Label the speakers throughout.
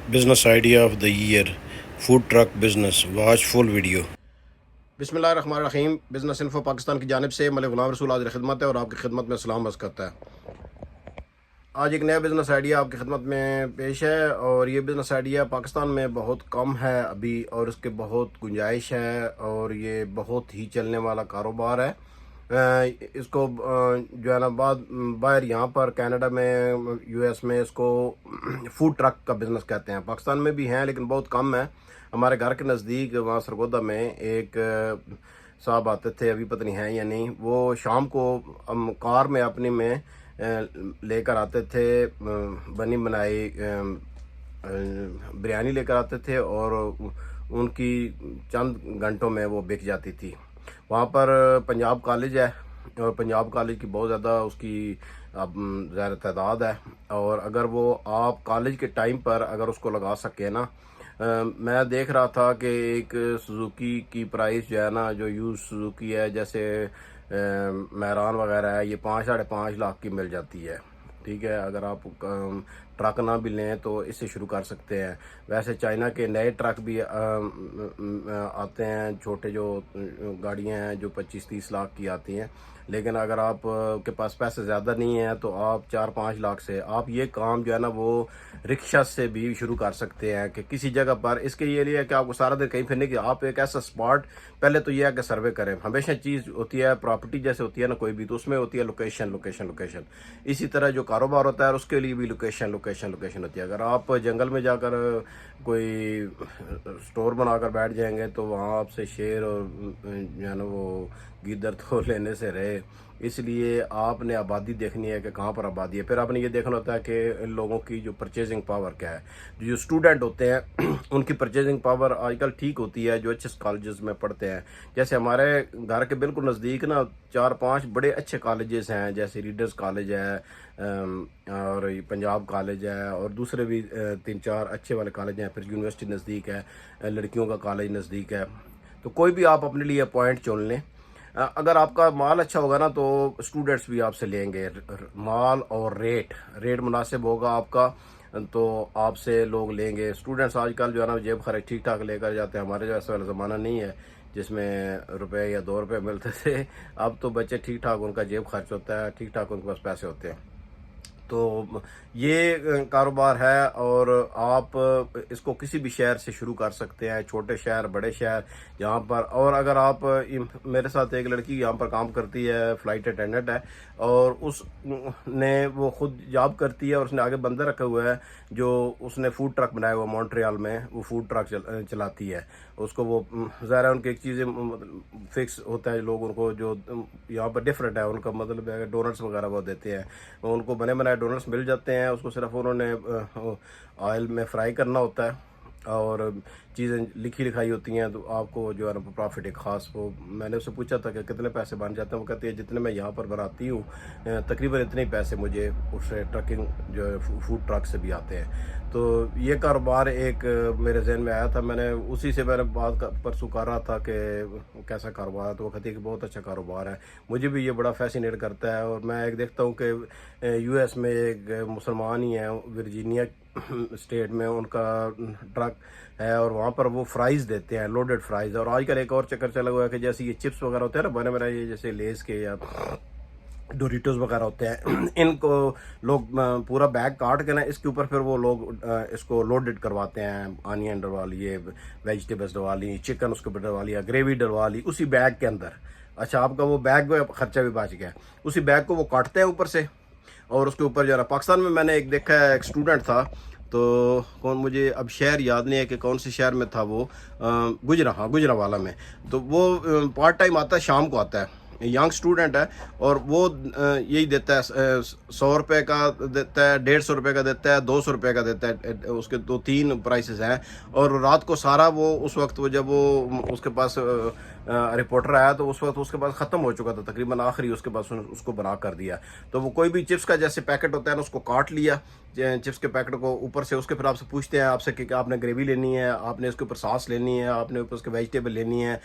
Speaker 1: Business idea of the year, food truck business. Watch full video.
Speaker 2: بسم اللہ الرحمن الرحیم. Business info Pakistan کی جانب سے ملک غلام رسول حاضر خدمت ہے اور آپ کی خدمت میں سلام عرض کرتا ہے. آج ایک نیا بزنس آئیڈیا آپ کی خدمت میں پیش ہے اور یہ بزنس آئیڈیا پاکستان میں بہت کم ہے ابھی اور اس کے بہت گنجائش ہے اور یہ بہت ہی چلنے والا کاروبار ہے. اس کو جو ہے نا باہر یہاں پر کینیڈا میں یو ایس میں اس کو فوڈ ٹرک کا بزنس کہتے ہیں. پاکستان میں بھی ہیں لیکن بہت کم ہے. ہمارے گھر کے نزدیک وہاں سرگودا میں ایک صاحب آتے تھے, ابھی پتہ نہیں ہیں یا نہیں, وہ شام کو کار میں اپنی میں لے کر آتے تھے بنی بنائی بریانی لے کر آتے تھے اور ان کی چند گھنٹوں میں وہ بک جاتی تھی. وہاں پر پنجاب کالج ہے اور پنجاب کالج کی بہت زیادہ اس کی زیادہ تعداد ہے اور اگر وہ آپ کالج کے ٹائم پر اگر اس کو لگا سکے نا, میں دیکھ رہا تھا کہ ایک سوزوکی کی پرائس جو ہے نا, جو یوز سوزوکی ہے جیسے مہران وغیرہ ہے, یہ 5-5.5 لاکھ کی مل جاتی ہے. ٹھیک ہے, اگر آپ ٹرک نہ بھی لیں تو اس سے شروع کر سکتے ہیں. ویسے چائنا کے نئے ٹرک بھی آتے ہیں, چھوٹے جو گاڑیاں ہیں جو 25-30 لاکھ کی آتی ہیں, لیکن اگر آپ کے پاس پیسے زیادہ نہیں ہیں تو آپ 4-5 لاکھ سے آپ یہ کام جو ہے نا وہ رکشہ سے بھی شروع کر سکتے ہیں. کہ کسی جگہ پر اس کے یہ لیے ہے کہ آپ کو سارا دن کہیں پھرنے کی, آپ ایک ایسا اسپاٹ پہلے تو یہ ہے کہ سروے کریں. ہمیشہ چیز ہوتی ہے پراپرٹی جیسے ہوتی ہے نا کوئی بھی, تو اس میں ہوتی ہے لوکیشن لوکیشن لوکیشن. اسی طرح جو کاروبار ہوتا ہے اس کے لیے بھی لوکیشن لوکیشن لوکیشن ہوتی ہے. اگر آپ جنگل میں جا کر کوئی سٹور بنا کر بیٹھ جائیں گے تو وہاں آپ سے شیر اور جو ہے نا وہ گیدڑ تو لینے سے رہے. اس لیے آپ نے آبادی دیکھنی ہے کہ کہاں پر آبادی ہے. پھر آپ نے یہ دیکھنا ہوتا ہے کہ ان لوگوں کی جو پرچیزنگ پاور کیا ہے. جو اسٹوڈنٹ ہوتے ہیں ان کی پرچیزنگ پاور آج کل ٹھیک ہوتی ہے جو اچھے کالجز میں پڑھتے ہیں. جیسے ہمارے گھر کے بالکل نزدیک نا 4-5 بڑے اچھے کالجز ہیں, جیسے ریڈرز کالج ہے اور پنجاب کالج ہے اور دوسرے بھی 3-4 اچھے والے کالج ہیں. پھر یونیورسٹی نزدیک ہے, لڑکیوں کا کالج نزدیک ہے. تو کوئی بھی آپ اپنے لیے پوائنٹ چن لیں. اگر آپ کا مال اچھا ہوگا نا تو اسٹوڈنٹس بھی آپ سے لیں گے. مال اور ریٹ مناسب ہوگا آپ کا تو آپ سے لوگ لیں گے. اسٹوڈنٹس آج کل جو ہے نا جیب خرچ ٹھیک ٹھاک لے کر جاتے ہیں. ہمارے جو ایسا والا زمانہ نہیں ہے جس میں روپے یا 2 روپے ملتے تھے. اب تو بچے ٹھیک ٹھاک ان کا جیب خرچ ہوتا ہے, ٹھیک ٹھاک ان کے پاس پیسے ہوتے ہیں. تو یہ کاروبار ہے اور آپ اس کو کسی بھی شہر سے شروع کر سکتے ہیں, چھوٹے شہر بڑے شہر جہاں پر. اور اگر آپ میرے ساتھ ایک لڑکی یہاں پر کام کرتی ہے, فلائٹ اٹینڈنٹ ہے, اور اس نے وہ خود جاب کرتی ہے اور اس نے آگے بندہ رکھا ہوا ہے جو اس نے فوڈ ٹرک بنایا ہوا مونٹریال میں, وہ فوڈ ٹرک چلاتی ہے. اس کو وہ ظاہر ہے ان کی ایک چیزیں فکس ہوتا ہے, لوگ ان کو جو یہاں پر ڈفرینٹ ہے ان کا مطلب ہے ڈونٹس وغیرہ وہ دیتے ہیں, ان کو بنے بنائے ڈونٹس مل جاتے ہیں. اس کو صرف انہوں نے آئل میں فرائی کرنا ہوتا ہے اور چیزیں لکھی لکھائی ہوتی ہیں, تو آپ کو جو ہے نا پروفٹ ایک خاص. وہ میں نے اس سے پوچھا تھا کہ کتنے پیسے بن جاتے ہیں, وہ کہتی ہے جتنے میں یہاں پر بناتی ہوں تقریباً اتنے ہی پیسے مجھے اس سے ٹرکنگ جو ہے فوڈ ٹرک سے بھی آتے ہیں. تو یہ کاروبار ایک میرے ذہن میں آیا تھا, میں نے اسی سے میں نے بات پرسوں کر رہا تھا کہ کیسا کاروبار ہے, تو وہ کہتی ہے کہ بہت اچھا کاروبار ہے. مجھے بھی یہ بڑا فیسینیٹ کرتا ہے. اور میں ایک دیکھتا ہوں کہ یو ایس میں ایک مسلمان ہی ہیں ورجینیا اسٹیٹ میں, ان کا ٹرک ہے اور وہاں پر وہ فرائز دیتے ہیں, لوڈڈ فرائز. اور آج کل ایک اور چکر چلا ہوا ہے کہ جیسے یہ چپس وغیرہ ہوتے ہیں نا بنے بنائے, یہ جیسے لیز کے یا ڈوریٹوز وغیرہ ہوتے ہیں, ان کو لوگ پورا بیگ کاٹ کے نا اس کے اوپر پھر وہ لوگ اس کو لوڈڈ کرواتے ہیں. آنین ڈلوا لیے, ویجیٹیبلس ڈلوا لی, چکن اس کے اوپر ڈلوا لیا, گریوی ڈلوا لی اسی بیگ کے اندر. اچھا, آپ کا وہ بیگ خرچہ بھی بچ گیا. اسی بیگ کو وہ کاٹتے ہیں اوپر سے اور اس کے اوپر جو ہے نا, پاکستان میں میں نے ایک دیکھا ہے, ایک اسٹوڈنٹ تھا, تو کون مجھے اب شہر یاد نہیں ہے کہ کون سے شہر میں تھا وہ, گجرانوالہ میں. تو وہ پارٹ ٹائم آتا ہے, شام کو آتا ہے, ینگ اسٹوڈنٹ ہے, اور وہ یہی دیتا ہے 100 روپے کا دیتا ہے, 150 روپے کا دیتا ہے, 200 روپے کا دیتا ہے. اس کے 2-3 پرائسز ہیں. اور رات کو سارا وہ اس وقت وہ جب وہ اس کے پاس رپورٹر آیا تو اس وقت اس کے پاس ختم ہو چکا تھا تقریباً, آخری اس کے پاس اس کو بنا کر دیا. تو وہ کوئی بھی چپس کا جیسے پیکٹ ہوتا ہے نا, اس کو کاٹ لیا چپس کے پیکٹ کو اوپر سے, اس کے پھر آپ سے پوچھتے ہیں آپ سے کہ آپ نے گریوی لینی ہے, آپ نے اس کے اوپر ساس لینی ہے, آپ نے اوپر اس کے ویجیٹیبل لینی ہے.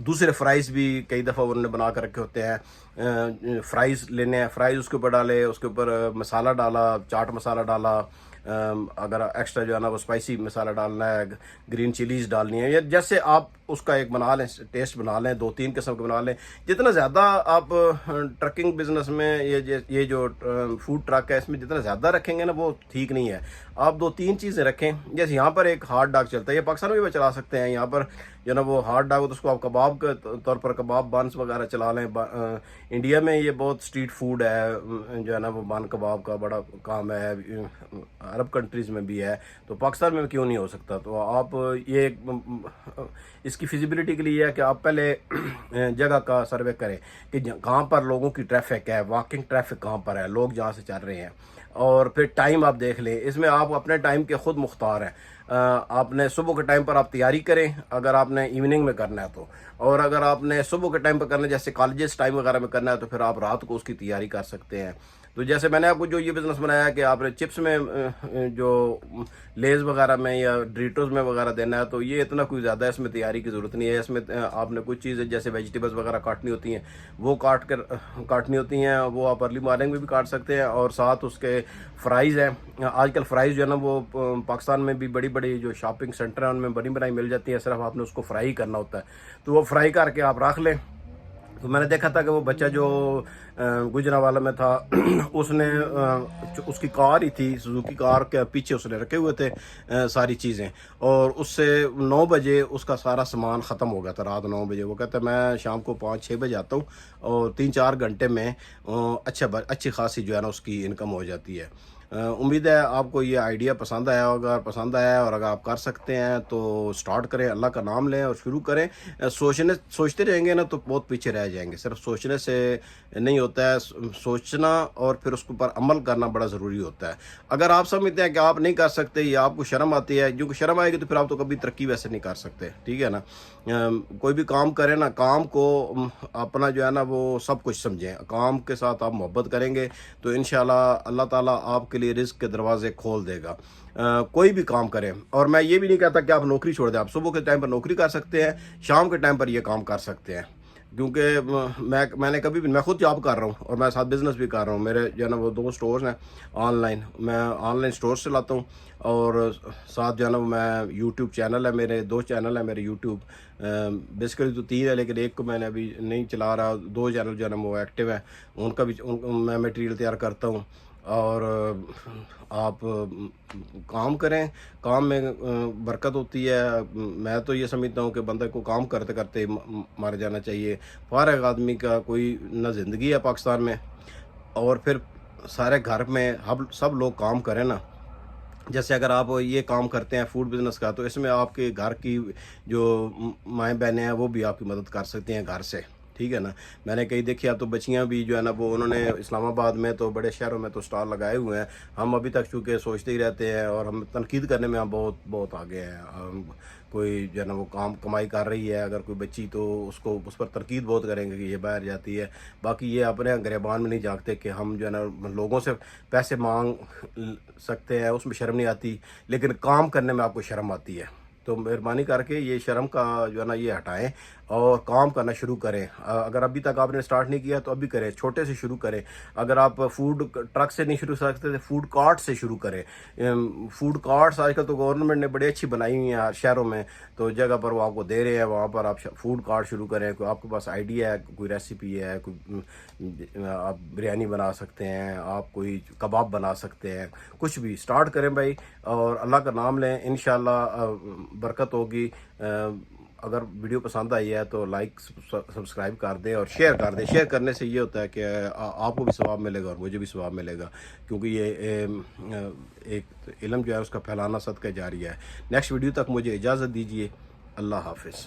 Speaker 2: دوسرے فرائز بھی کئی دفعہ انہوں نے بنا کر رکھے ہوتے ہیں, فرائز لینے ہیں, فرائز اس کے اوپر ڈالے, اس کے اوپر مسالہ ڈالا, چاٹ مسالہ ڈالا, اگر ایکسٹرا جو ہے نا وہ اسپائسی مسالہ ڈالنا ہے, گرین چلیز ڈالنی ہے, یا جیسے آپ اس کا ایک بنا لیں, ٹیسٹ بنا لیں, 2-3 قسم کے بنا لیں. جتنا زیادہ آپ ٹرکنگ بزنس میں یہ جو فوڈ ٹرک ہے اس میں جتنا زیادہ رکھیں گے نا وہ ٹھیک نہیں ہے. آپ 2-3 چیزیں رکھیں. جیسے یہاں پر ایک ہارڈ ڈاگ چلتا ہے, یہ پاکستان میں بھی چلا سکتے ہیں. یہاں پر جو نا وہ ہارڈ ڈاگ, تو اس کو آپ کباب کے طور پر کباب بنس وغیرہ چلا لیں. انڈیا میں یہ بہت اسٹریٹ فوڈ ہے جو ہے نا وہ بن کباب کا بڑا کام ہے, عرب کنٹریز میں بھی ہے, تو پاکستان میں کیوں نہیں ہو سکتا. تو آپ یہ اس کی فیزیبلٹی کے لیے ہے کہ آپ پہلے جگہ کا سروے کریں کہ کہاں پر لوگوں کی ٹریفک ہے, واکنگ ٹریفک کہاں پر ہے, لوگ جہاں سے چل رہے ہیں, اور پھر ٹائم آپ دیکھ لیں. اس میں آپ اپنے ٹائم کے خود مختار ہیں. آپ نے صبح کے ٹائم پر آپ تیاری کریں اگر آپ نے ایوننگ میں کرنا ہے تو, اور اگر آپ نے صبح کے ٹائم پر کرنا ہے جیسے کالجز ٹائم وغیرہ میں کرنا ہے تو پھر آپ رات کو اس کی تیاری کر سکتے ہیں. تو جیسے میں نے آپ کو جو یہ بزنس بنایا ہے کہ آپ نے چپس میں جو لیز وغیرہ میں یا ڈریٹوز میں وغیرہ دینا ہے, تو یہ اتنا کوئی زیادہ اس میں تیاری کی ضرورت نہیں ہے. اس میں آپ نے کچھ چیزیں جیسے ویجیٹیبلز وغیرہ کاٹنی ہوتی ہیں وہ کاٹنی ہوتی ہیں, وہ آپ ارلی مارننگ میں بھی کاٹ سکتے ہیں. اور ساتھ اس کے فرائز ہیں. آج کل فرائز جو ہے نا وہ پاکستان میں بھی بڑی بڑی جو شاپنگ سینٹر ہیں ان میں بنائی مل جاتی ہیں, صرف آپ نے اس کو فرائی کرنا ہوتا ہے. تو وہ فرائی کر کے آپ رکھ لیں. تو میں نے دیکھا تھا کہ وہ بچہ جو گجرانوالہ میں تھا اس نے اس کی کار ہی تھی, سوزوکی کار کے پیچھے اس نے رکھے ہوئے تھے ساری چیزیں, اور اس سے 9 بجے اس کا سارا سامان ختم ہو گیا تھا, رات 9 بجے. وہ کہتا ہے میں شام کو 5-6 بجے آتا ہوں اور 3-4 گھنٹے میں اچھی خاصی جو ہے نا اس کی انکم ہو جاتی ہے. امید ہے آپ کو یہ آئیڈیا پسند آیا ہوگا. پسند آیا اور اگر آپ کر سکتے ہیں تو سٹارٹ کریں, اللہ کا نام لیں اور شروع کریں. سوچتے رہیں گے نا تو بہت پیچھے رہ جائیں گے. صرف سوچنے سے نہیں ہوتا ہے, سوچنا اور پھر اس کے اوپر عمل کرنا بڑا ضروری ہوتا ہے. اگر آپ سمجھتے ہیں کہ آپ نہیں کر سکتے یا آپ کو شرم آتی ہے, کیونکہ شرم آئے گی تو پھر آپ تو کبھی ترقی ویسے نہیں کر سکتے. ٹھیک ہے نا, کوئی بھی کام کریں نا, کام کو اپنا جو ہے نا وہ سب کچھ سمجھیں. کام کے ساتھ آپ محبت کریں گے تو انشاءاللہ اللہ تعالیٰ آپ کے لیے رزق کے دروازے کھول دے گا. کوئی بھی کام کریں. اور میں یہ بھی نہیں کہتا کہ آپ نوکری چھوڑ دیں. آپ صبح کے ٹائم پر نوکری کر سکتے ہیں, شام کے ٹائم پر یہ کام کر سکتے ہیں. کیونکہ میں نے کبھی بھی, میں خود جاب کر رہا ہوں اور میں ساتھ بزنس بھی کر رہا ہوں. میرے جو ہے نا وہ 2 سٹورز ہیں آن لائن, میں آن لائن سٹورز چلاتا ہوں, اور ساتھ جو ہے نا میں یوٹیوب چینل ہے, میرے 2 چینل ہیں میرے یوٹیوب. بیسیکلی تو 3 ہے لیکن ایک کو میں نے ابھی نہیں چلا رہا. 2 چینل جو ہے نا وہ ایکٹیو ہیں, ان کا بھی میں مٹیریل تیار کرتا ہوں. اور آپ کام کریں, کام میں برکت ہوتی ہے. میں تو یہ سمجھتا ہوں کہ بندے کو کام کرتے کرتے مر جانا چاہیے. فارغ آدمی کا کوئی نہ زندگی ہے پاکستان میں. اور پھر سارے گھر میں سب لوگ کام کریں نا. جیسے اگر آپ یہ کام کرتے ہیں فوڈ بزنس کا, تو اس میں آپ کے گھر کی جو مائیں بہنیں ہیں وہ بھی آپ کی مدد کر سکتی ہیں گھر سے. ٹھیک ہے نا. میں نے کئی دیکھی, اب تو بچیاں بھی جو ہے نا وہ انہوں نے اسلام آباد میں تو بڑے شہروں میں تو اسٹال لگائے ہوئے ہیں. ہم ابھی تک چونکہ سوچتے ہی رہتے ہیں اور ہم تنقید کرنے میں ہم بہت آگے ہیں. کوئی جو ہے نا وہ کمائی کر رہی ہے اگر کوئی بچی, تو اس پر تنقید بہت کریں گے کہ یہ باہر جاتی ہے. باقی یہ اپنے گریبان میں نہیں جھانکتے کہ ہم جو ہے نا لوگوں سے پیسے مانگ سکتے ہیں, اس میں شرم نہیں آتی, لیکن کام کرنے میں آپ کو شرم آتی ہے. تو مہربانی کر کے یہ شرم کا جو ہے نا یہ ہٹائیں اور کام کرنا شروع کریں. اگر ابھی تک آپ نے سٹارٹ نہیں کیا تو ابھی کریں, چھوٹے سے شروع کریں. اگر آپ فوڈ ٹرک سے نہیں شروع کر سکتے تو فوڈ کارٹ سے شروع کریں. فوڈ کارٹس آج کل تو گورنمنٹ نے بڑے اچھی بنائی ہوئی ہیں شہروں میں, تو جگہ پر وہ آپ کو دے رہے ہیں, وہاں پر آپ فوڈ کارٹ شروع کریں. کوئی آپ کے پاس آئیڈیا ہے, کوئی ریسیپی ہے, کوئی آپ بریانی بنا سکتے ہیں, آپ کوئی کباب بنا سکتے ہیں, کچھ بھی سٹارٹ کریں بھائی, اور اللہ کا نام لیں. انشاءاللہ برکت ہوگی. اگر ویڈیو پسند آئی ہے تو لائک سبسکرائب کر دیں اور شیئر کر دیں. شیئر کرنے سے یہ ہوتا ہے کہ آپ کو بھی ثواب ملے گا اور مجھے بھی ثواب ملے گا, کیونکہ یہ ایک علم جو ہے اس کا پھیلانا صدقہ جاریہ ہے. نیکسٹ ویڈیو تک مجھے اجازت دیجیے. اللہ حافظ.